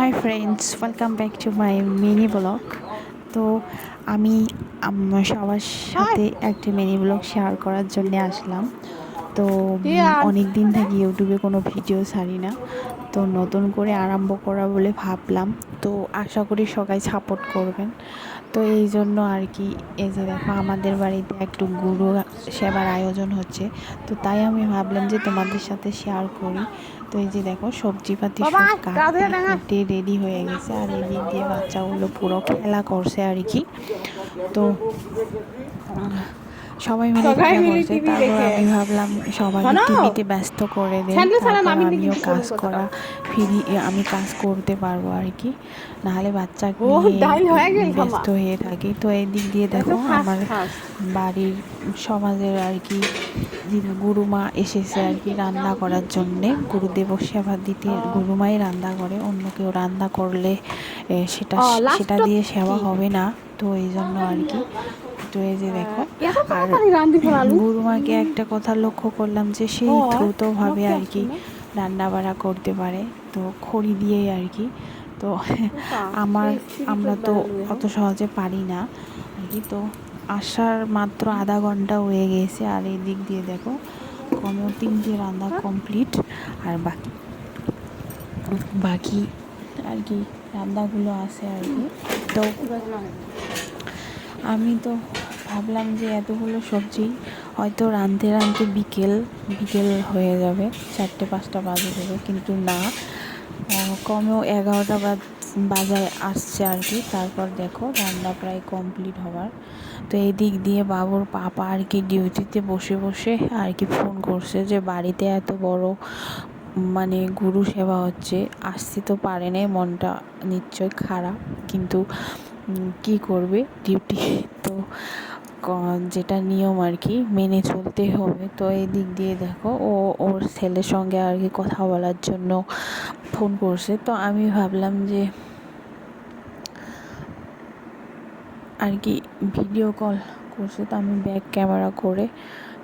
Hi friends, welcome back to my mini blog. তো আমি সবার সাথে একটা মিনি ব্লগ শেয়ার করার জন্য আসলাম। তো অনেক দিন থেকে ইউটিউবে কোনো ভিডিও ছাড়ি না, তো নতুন করে আরম্ভ করা বলে ভাবলাম। তো আশা করি সবাই সাপোর্ট করবেন। তো এই জন্য আর কি, এই যে দেখো আমাদের বাড়িতে একটু গুরু সেবার আয়োজন হচ্ছে, তো তাই আমি ভাবলাম যে তোমাদের সাথে শেয়ার করি। তো এই যে দেখো সবজিপাতি সব কাটতে রেডি হয়ে গেছে, আর এই দিক দিয়ে বাচ্চাগুলো পুরো খেলা করছে আর কি। তো সবাই মিলে খেলা করছে, তারপর আমি ভাবলাম সবাইকে টিভিতে ব্যস্ত করে দেই, তারপর আমিও কাজ করা আমি কাজ করতে পারবো আর কি, নাহলে বাচ্চাকে নিয়ে ব্যস্ত হয়ে থাকি। তো এই দিক দিয়ে দেখো আমার বাড়ির সমাজের আর কি গুরুমা এসেছে আর কি রান্না করার জন্যে। গুরুদেব সেবা দিতে গুরুমাই রান্না করে, অন্য কেউ রান্না করলে সেটা দিয়ে সেবা হবে না, তো এই জন্য আর কি। তো এই যে দেখো, আর গুরুমাকে একটা কথা লক্ষ্য করলাম যে সেই দ্রুতভাবে আর কি রান্না বাড়া করতে পারে, তো খড়ি দিয়েই আর কি। তো আমরা তো অত সহজে পারি না আর কি। তো আসার মাত্র আধা ঘন্টা হয়ে গেছে, আর এই দিক দিয়ে দেখো কমেও 3টে রান্না কমপ্লিট, আর বাকি আর কি রান্নাগুলো আছে আর কি। তো আমি তো ভাবলাম যে এতগুলো সবজি হয়তো রাঁধতে রাঁধতে বিকেল হয়ে যাবে, 4-5টা বাজে দেবে, কিন্তু না, কমেও 11টা বাজায় আসছে আর কি। তারপর দেখো রান্না প্রায় কমপ্লিট হবার। তো এই দিক দিয়ে বাবুর পাপা আর কি ডিউটিতে বসে বসে আর কি ফোন করছে যে বাড়িতে এত বড় মানে গুরু সেবা হচ্ছে, আসতে তো পারে না, মনটা নিশ্চয় খারাপ, কিন্তু কি করবে, ডিউটি তো যেটা নিয়ম আর কি মেনে চলতে হবে। তো এই দিক দিয়ে দেখো ওর ছেলের সঙ্গে আর কি কথা বলার জন্য ফোন করছে। তো আমি ভাবলাম যে আর কি ভিডিও কল করছে, তো আমি ব্যাক ক্যামেরা করে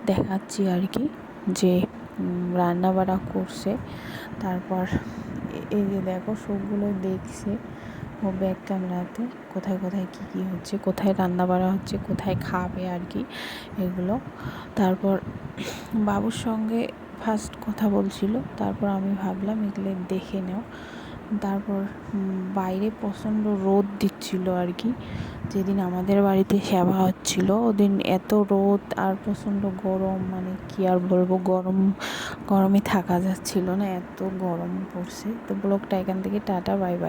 দেখাচ্ছি আর কি যে রান্না বাড়া করছে। তারপর এই যে দেখো সবগুলো দেখছে ও ব্যাক ক্যামেরাতে, কোথায় কোথায় কী হচ্ছে, কোথায় রান্না বাড়া হচ্ছে, কোথায় খাবে আর কি এগুলো। তারপর বাবুর সঙ্গে ফার্স্ট কথা বলছিল, তারপর আমি ভাবলাম এগুলো দেখে নাও। তারপর বাইরে প্রচণ্ড রোদ দিচ্ছিল আর কি, যেদিন আমাদের বাড়িতে সেবা হচ্ছিল ওদিন এত রোদ আর প্রচণ্ড গরম, মানে কি আর বলবো, গরমে থাকা যাচ্ছিল না, এত গরম পড়ছে। তো ব্লগটা এখান থেকে টাটা, বাই বাই।